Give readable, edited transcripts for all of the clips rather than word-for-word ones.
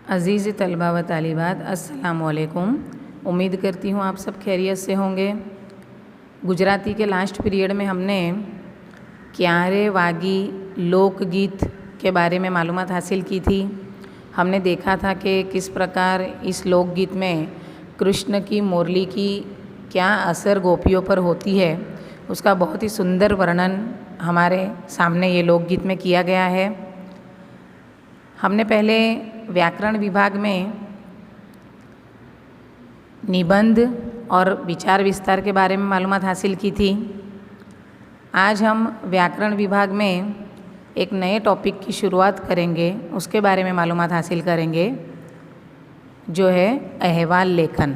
अज़ीज़ तलबा व तालिबात, अस्सलामुअलैकुम। उम्मीद करती हूँ आप सब खैरियत से होंगे। गुजराती के लास्ट पीरियड में हमने क्यारे वागी लोकगीत के बारे में मालूमात हासिल की थी। हमने देखा था कि किस प्रकार इस लोकगीत में कृष्ण की मुरली की क्या असर गोपियों पर होती है, उसका बहुत ही सुंदर वर्णन हमारे सामने ये लोकगीत में किया गया है। हमने पहले व्याकरण विभाग में निबंध और विचार विस्तार के बारे में मालूमात हासिल की थी। आज हम व्याकरण विभाग में एक नए टॉपिक की शुरुआत करेंगे, उसके बारे में मालूमात हासिल करेंगे, जो है अहवाल लेखन।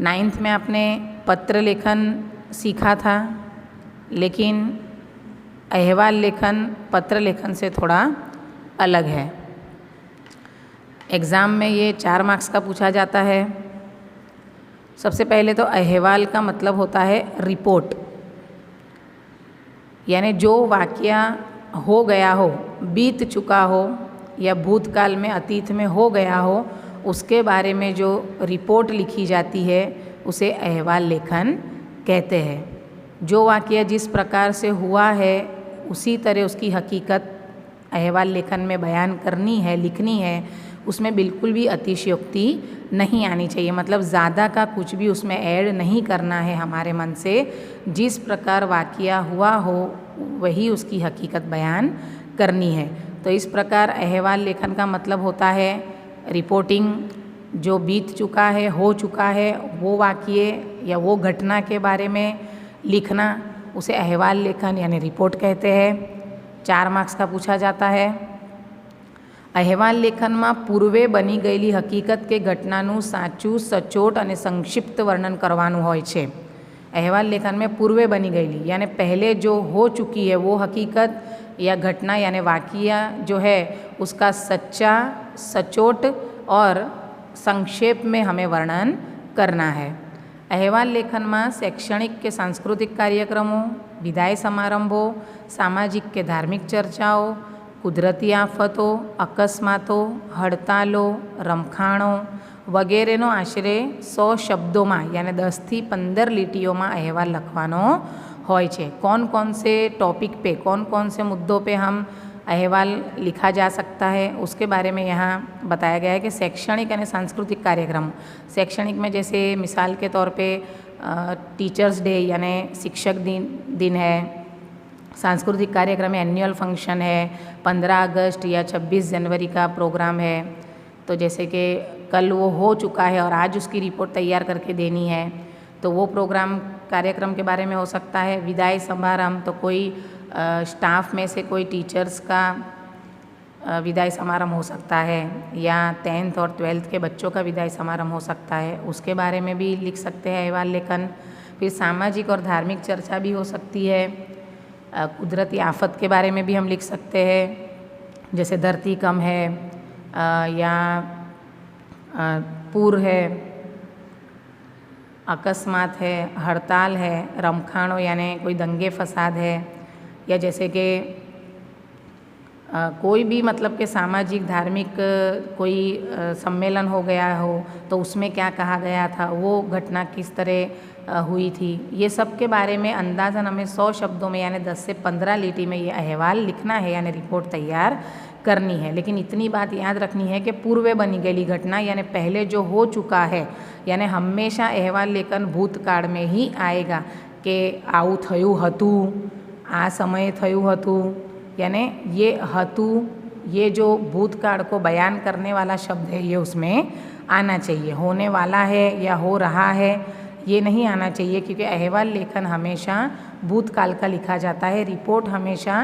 9th में आपने पत्र लेखन सीखा था, लेकिन अहवाल लेखन पत्र लेखन से थोड़ा अलग है। एग्ज़ाम में ये 4 मार्क्स का पूछा जाता है। सबसे पहले तो अहवाल का मतलब होता है रिपोर्ट, यानी जो वाक़या हो गया हो, बीत चुका हो या भूतकाल में अतीत में हो गया हो, उसके बारे में जो रिपोर्ट लिखी जाती है उसे अहवाल लेखन कहते हैं। जो वाक़या जिस प्रकार से हुआ है उसी तरह उसकी हकीकत अहवाल लेखन में बयान करनी है, लिखनी है। उसमें बिल्कुल भी अतिशयोक्ति नहीं आनी चाहिए, मतलब ज़्यादा का कुछ भी उसमें ऐड नहीं करना है हमारे मन से। जिस प्रकार वाक़या हुआ हो वही उसकी हकीकत बयान करनी है। तो इस प्रकार अहवाल लेखन का मतलब होता है रिपोर्टिंग, जो बीत चुका है, हो चुका है, वो वाक़ये या वो घटना के बारे में लिखना, उसे अहवाल लेखन यानी रिपोर्ट कहते हैं। 4 मार्क्स का पूछा जाता है। अहवाल लेखનમાં પૂર્વે બની ગયેલી હકીકત કે ઘટનાનું સાચું, સચોટ અને સંક્ષિપ્ત વર્ણન કરવાનું હોય છે। अहवाल लेखन में पूर्वे बनी गई यानी पहले जो हो चुकी है वो हकीकत या घटना यानी वाक़या जो है उसका सच्चा, सचोट और संक्षेप में हमें वर्णन करना है। अहवाल लेखन में शैक्षणिक के सांस्कृतिक कार्यक्रमों, विदाय समारंभों, सामाजिक के धार्मिक चर्चाओं, कुदरती आफतों, अकस्मातों, हड़तालों, रमखाणों वगैरेनो आश्रे 100 शब्दों में यानी 10 થી 15 લીટીओं में अहवाल लखवानो होय छे। कौन कौन से टॉपिक पे, कौन कौन से मुद्दों पे हम अहवाल लिखा जा सकता है उसके बारे में यहाँ बताया गया है कि शैक्षणिक और सांस्कृतिक कार्यक्रम। शैक्षणिक में जैसे मिसाल के तौर पे टीचर्स डे यानी शिक्षक दिन है। सांस्कृतिक कार्यक्रम में एनुअल फंक्शन है, 15 अगस्त या 26 जनवरी का प्रोग्राम है। तो जैसे कि कल वो हो चुका है और आज उसकी रिपोर्ट तैयार करके देनी है, तो वो प्रोग्राम कार्यक्रम के बारे में हो सकता है। विदाई समारंभ तो कोई स्टाफ में से कोई टीचर्स का विदाई समारंभ हो सकता है, या 10th और 12th के बच्चों का विदाई समारंभ हो सकता है, उसके बारे में भी लिख सकते हैं अहवाल लेखन। फिर सामाजिक और धार्मिक चर्चा भी हो सकती है। कुदरती आफत के बारे में भी हम लिख सकते हैं, जैसे धरती कम है या पूर है, अकस्मात है, हड़ताल है, रमखाणों यानी कोई दंगे फसाद है, या जैसे कि कोई भी मतलब कि सामाजिक धार्मिक कोई सम्मेलन हो गया हो तो उसमें क्या कहा गया था, वो घटना किस तरह हुई थी, ये सब के बारे में अंदाज़न हमें 100 शब्दों में यानी 10 से 15 લીટી में ये अहवाल लिखना है यानी रिपोर्ट तैयार करनी है। लेकिन इतनी बात याद रखनी है कि पूर्वे बनी गई घटना यानी पहले जो हो चुका है, यानी हमेशा अहवाल लेखन भूतकाળ में ही आएगा कि आવું થયું હતું, आ समय થયું હતું, यानी ये हतु, ये जो भूतकाल को बयान करने वाला शब्द है ये उसमें आना चाहिए। होने वाला है या हो रहा है ये नहीं आना चाहिए, क्योंकि अहवाल लेखन हमेशा भूतकाल का लिखा जाता है। रिपोर्ट हमेशा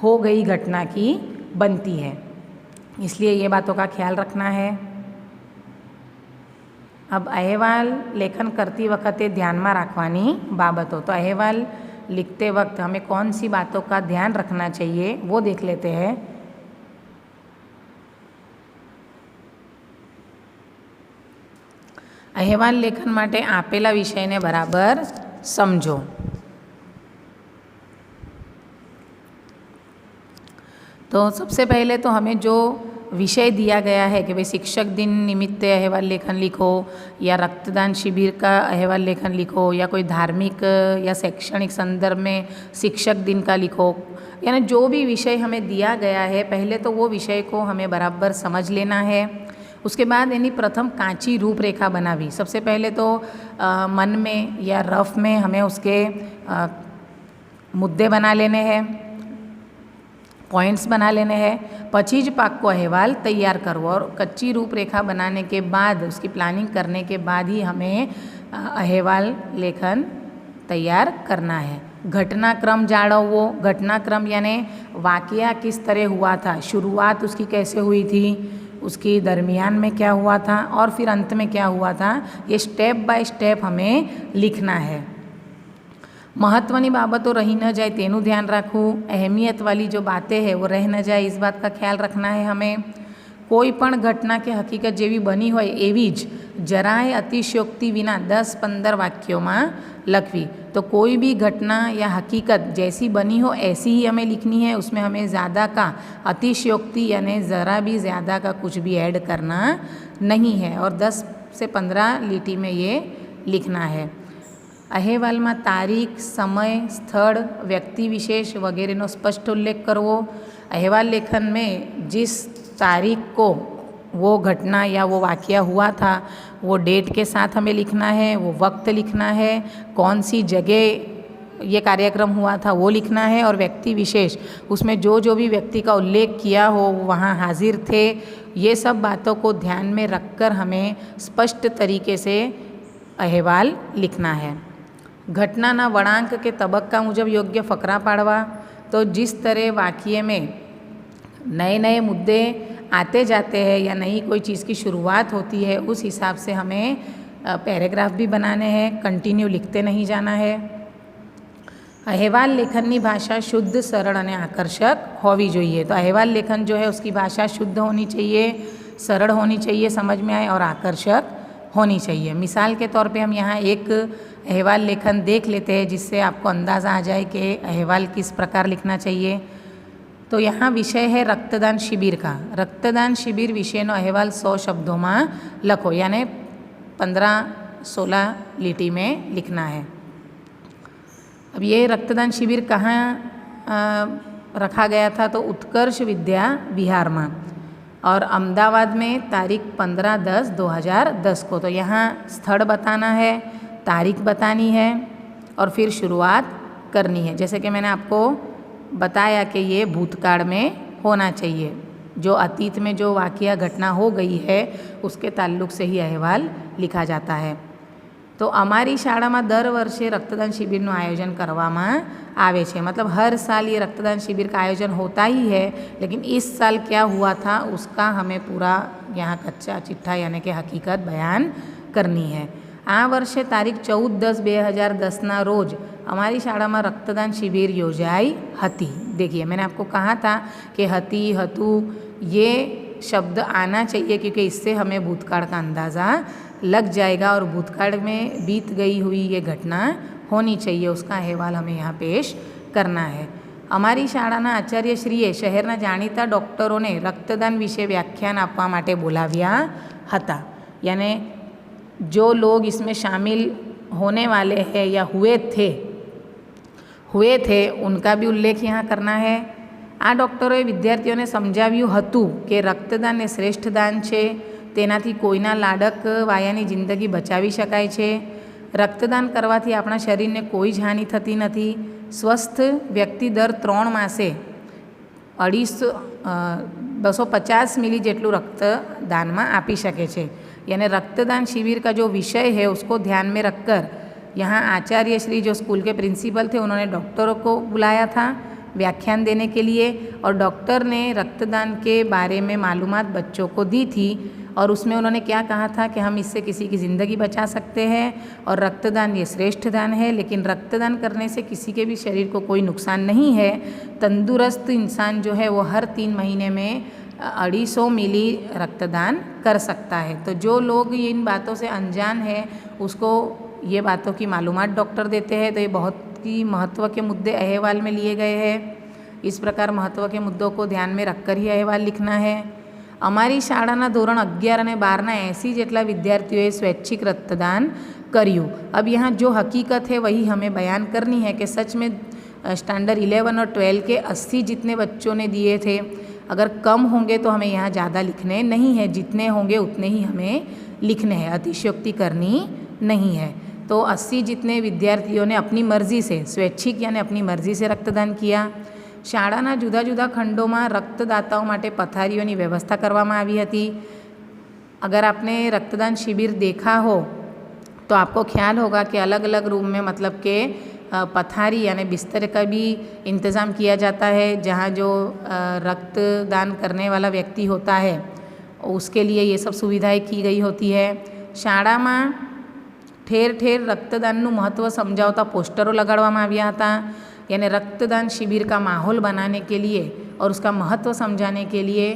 हो गई घटना की बनती है, इसलिए ये बातों का ख्याल रखना है। अब अहवाल लेखन करती वखते ध्यान में राखवानी बाबतों, तो अहवाल लिखते वक्त हमें कौन सी बातों का ध्यान रखना चाहिए वो देख लेते हैं। अहवाल लेखन माटे आपेला विषय ने बराबर समझो। तो सबसे पहले तो हमें जो विषय दिया गया है कि भाई शिक्षक दिन निमित्त अहवाल लेखन लिखो, या रक्तदान शिविर का अहवाल लेखन लिखो, या कोई धार्मिक या शैक्षणिक संदर्भ में शिक्षक दिन का लिखो, यानी जो भी विषय हमें दिया गया है पहले तो वो विषय को हमें बराबर समझ लेना है। उसके बाद यानी प्रथम कांची रूपरेखा बनावी। सबसे पहले तो मन में या रफ में हमें उसके मुद्दे बना लेने हैं, पॉइंट्स बना लेने हैं। પછી જ પાક્કો अहवाल तैयार करवो, और कच्ची रूपरेखा बनाने के बाद उसकी प्लानिंग करने के बाद ही हमें अहवाल लेखन तैयार करना है। घटनाक्रम जाड़वो। घटनाक्रम यानी वाकया किस तरह हुआ था, शुरुआत उसकी कैसे हुई थी, उसकी दरमियान में क्या हुआ था और फिर अंत में क्या हुआ था, ये स्टेप बाय स्टेप हमें लिखना है। महत्वनी बाबतों रही न जाए तेनु ध्यान राखવું। अहमियत वाली जो बातें हैं वो रह न जाए, इस बात का ख्याल रखना है हमें। कोई पण घटना के हकीकत जेवी बनी होय एवी ज જરાય अतिशयोक्ति विना 10-15 वाक्यों में लखवी। तो कोई भी घटना या हकीकत जैसी बनी हो ऐसी ही हमें लिखनी है, उसमें हमें ज़्यादा का अतिशयोक्ति यानी ज़रा भी ज़्यादा का कुछ भी ऐड करना नहीं है, और 10 से 15 લીટી में ये लिखना है। अहवाल में तारीख, समय, स्थल, व्यक्ति विशेष वगैरह स्पष्ट उल्लेख करवो। अहवाल लेखन में जिस तारीख को वो घटना या वो वाक़या हुआ था वो डेट के साथ हमें लिखना है, वो वक्त लिखना है, कौन सी जगह ये कार्यक्रम हुआ था वो लिखना है, और व्यक्ति विशेष उसमें जो जो भी व्यक्ति का उल्लेख किया हो वहाँ हाजिर थे, ये सब बातों को ध्यान में रखकर हमें स्पष्ट तरीके से अहवाल लिखना है। घटनाना वळांक के तबक्का मुजब योग्य फकरा पाड़वा। तो जिस तरह वाक्य में नए नए मुद्दे आते जाते हैं या नई कोई चीज़ की शुरुआत होती है उस हिसाब से हमें पैराग्राफ भी बनाने हैं, कंटिन्यू लिखते नहीं जाना है। अहवाल लेखननी भाषा शुद्ध, सरल और आकर्षक होवी જોઈએ। तो अहवाल लेखन जो है उसकी भाषा शुद्ध होनी चाहिए, सरल होनी चाहिए, समझ में आए और आकर्षक होनी चाहिए। मिसाल के तौर पे हम यहाँ एक अहवाल लेखन देख लेते हैं जिससे आपको अंदाज़ा आ जाए कि अहवाल किस प्रकार लिखना चाहिए। तो यहाँ विषय है रक्तदान शिविर का। रक्तदान शिविर विषयનો अहवाल 100 शब्दों में लखो, यानी 15-16 લીટી में लिखना है। अब ये रक्तदान शिविर कहाँ रखा गया था, तो उत्कर्ष विद्या विहार में और अहमदाबाद में तारीख 15/10/2010 को। तो यहाँ स्थल बताना है, तारीख बतानी है और फिर शुरुआत करनी है। जैसे कि मैंने आपको बताया कि ये भूतकाल में होना चाहिए, जो अतीत में जो वाक़या घटना हो गई है उसके ताल्लुक से ही अहवाल लिखा जाता है। तो अमारी शाला में दर वर्षे रक्तदान शिविर आयोजन करवामां आवे छे। मतलब हर साल ये रक्तदान शिविर का आयोजन होता ही है, लेकिन इस साल क्या हुआ था उसका हमें पूरा यहाँ कच्चा चिट्ठा यानी कि हकीकत बयान करनी है। आ वर्षे तारीख 14/10/2010 ना रोज हमारी शाला में रक्तदान शिविर योजाई हती। देखिए मैंने आपको कहा था कि हती, हतू ये शब्द आना चाहिए क्योंकि इससे हमें भूतकाल का अंदाज़ा लग जाएगा और भूतकाल में बीत गई हुई ये घटना होनी चाहिए, उसका अहवाल हमें यहाँ पेश करना है। अमारी शाळाना आचार्यश्रीए शहरना जाણીતા डॉक्टरों ने रक्तदान विषे व्याख्यान आपवा माटे बोलाव्या हता। यानी जो लोग इसमें शामिल होने वाले हैं या हुए थे उनका भी उल्लेख यहाँ करना है। आ डॉक्टरों विद्यार्थीओने समझाव्युं हतुं कि रक्तदान ए श्रेष्ठ दान छे, तेनाथी कोईना लाडक वायानी जिंदगी बचावी शकाय छे। रक्तदान करवाथी आपणा शरीरने कोई ज हानि थती नथी। स्वस्थ व्यक्ति दर 3 मासे 250 मिली जेटलुं रक्तदान में आपी शके छे। यानी रक्तदान शिविर का जो विषय है उसको ध्यान में रखकर यहाँ आचार्य श्री जो स्कूल के प्रिंसिपल थे उन्होंने डॉक्टरों को बुलाया था व्याख्यान देने के लिए, और डॉक्टर ने रक्तदान के बारे में मालूमात बच्चों को दी थी और उसमें उन्होंने क्या कहा था कि हम इससे किसी की ज़िंदगी बचा सकते हैं और रक्तदान ये श्रेष्ठ दान है, लेकिन रक्तदान करने से किसी के भी शरीर को कोई नुकसान नहीं है। तंदुरुस्त इंसान जो है वो हर 3 महीने में 250 मिली रक्तदान कर सकता है। तो जो लोग इन बातों से अनजान है उसको ये बातों की मालूमात डॉक्टर देते हैं। तो ये बहुत ही महत्व के मुद्दे अहवाल में लिए गए हैं। इस प्रकार महत्व के मुद्दों को ध्यान में रखकर ही अहवाल लिखना है। અમારી શાળાના ધોરણ 11 અને 12ના 80 જેટલા विद्यार्थियों स्वैच्छिक रक्तदान કર્યું। अब यहाँ जो हकीकत है वही हमें बयान करनी है कि सच में स्टैंडर्ड 11 और 12 के 80 जितने बच्चों ने दिए थे, अगर कम होंगे तो हमें यहाँ ज़्यादा लिखने नहीं है, जितने होंगे उतने ही हमें लिखने हैं, अतिशयोक्ति करनी नहीं है। तो 80 जितने विद्यार्थियों ने अपनी मर्जी से, स्वैच्छिक यानी अपनी मर्जी से रक्तदान किया। શાળાના જુદા જુદા ખંડોમાં રક્તદાતાઓ માટે પથારીઓની વ્યવસ્થા કરવામાં આવી હતી। अगर आपने रक्तदान शिविर देखा हो तो आपको ख्याल होगा कि अलग अलग रूम में मतलब के पथारी यानी बिस्तर का भी इंतज़ाम किया जाता है, जहाँ जो रक्तदान करने वाला व्यक्ति होता है उसके लिए ये सब सुविधाएं की गई होती है। શાળામાં ठेर ठेर रक्तदानનું महत्व समझावता पोस्टरों लगाड़वामां આવ્યા હતા, यानी रक्तदान शिविर का माहौल बनाने के लिए और उसका महत्व समझाने के लिए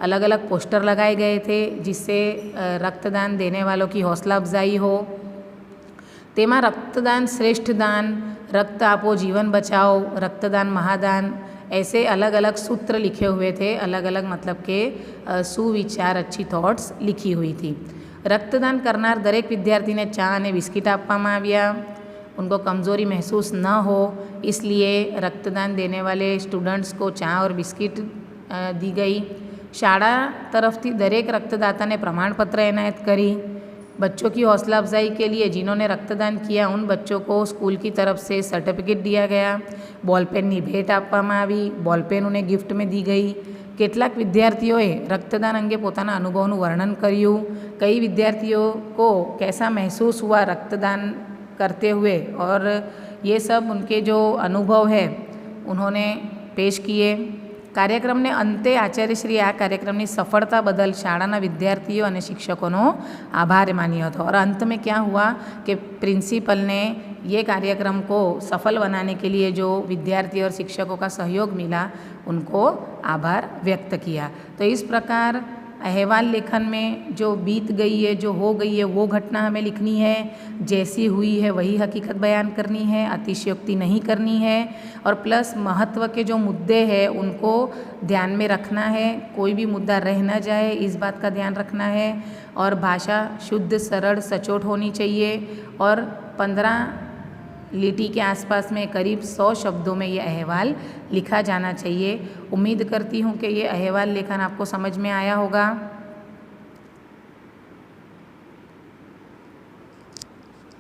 अलग अलग पोस्टर लगाए गए थे, जिससे रक्तदान देने वालों की हौसला अफजाई हो। तेमा रक्तदान श्रेष्ठ दान, रक्त आपो जीवन बचाओ, रक्तदान महादान, ऐसे अलग अलग सूत्र लिखे हुए थे। अलग अलग मतलब के सुविचार, अच्छी थॉट्स लिखी हुई थी। रक्तदान करनार दरेक विद्यार्थी ने चा और बिस्किट आपवामां आव्या। उनको कमज़ोरी महसूस न हो इसलिए रक्तदान देने वाले स्टूडेंट्स को चा और बिस्किट दी गई। शाला तरफथी दरेक रक्तदाता ने प्रमाण पत्र एनायत करी। बच्चों की हौसला अफजाई के लिए जिन्होंने रक्तदान किया उन बच्चों को स्कूल की तरफ से सर्टिफिकेट दिया गया। बॉलपेन की भेट आपवामां आवी, बॉलपेन उन्हें गिफ्ट में दी गई। કેટલાક વિદ્યાર્થીઓએ रक्तदान अंगे પોતાના અનુભવનું વર્ણન કર્યું। कई विद्यार्थियों को कैसा महसूस हुआ रक्तदान करते हुए, और ये सब उनके जो अनुभव है उन्होंने पेश किए। कार्यक्रमने अंते आचार्यश्री आ कार्यक्रमની सफलता बदल शाळाના विद्यार्थियों और शिक्षकों आभार मान्यो હતો। और अंत में क्या हुआ कि प्रिंसिपल ने ये कार्यक्रम को सफल बनाने के लिए जो विद्यार्थी और शिक्षकों का सहयोग मिला उनको आभार व्यक्त किया। तो इस प्रकार अहवाल लेखन में जो बीत गई है, जो हो गई है, वो घटना हमें लिखनी है। जैसी हुई है वही हकीकत बयान करनी है, अतिशयोक्ति नहीं करनी है। और प्लस महत्व के जो मुद्दे हैं उनको ध्यान में रखना है, कोई भी मुद्दा रह न जाए इस बात का ध्यान रखना है। और भाषा शुद्ध, सरल, सचोट होनी चाहिए। और 15 लिटी के आसपास में करीब 100 शब्दों में ये अहवाल लिखा जाना चाहिए। उम्मीद करती हूँ कि ये अहवाल लेखन आपको समझ में आया होगा।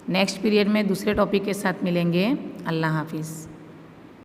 नेक्स्ट पीरियड में दूसरे टॉपिक के साथ मिलेंगे। अल्लाह हाफिज़।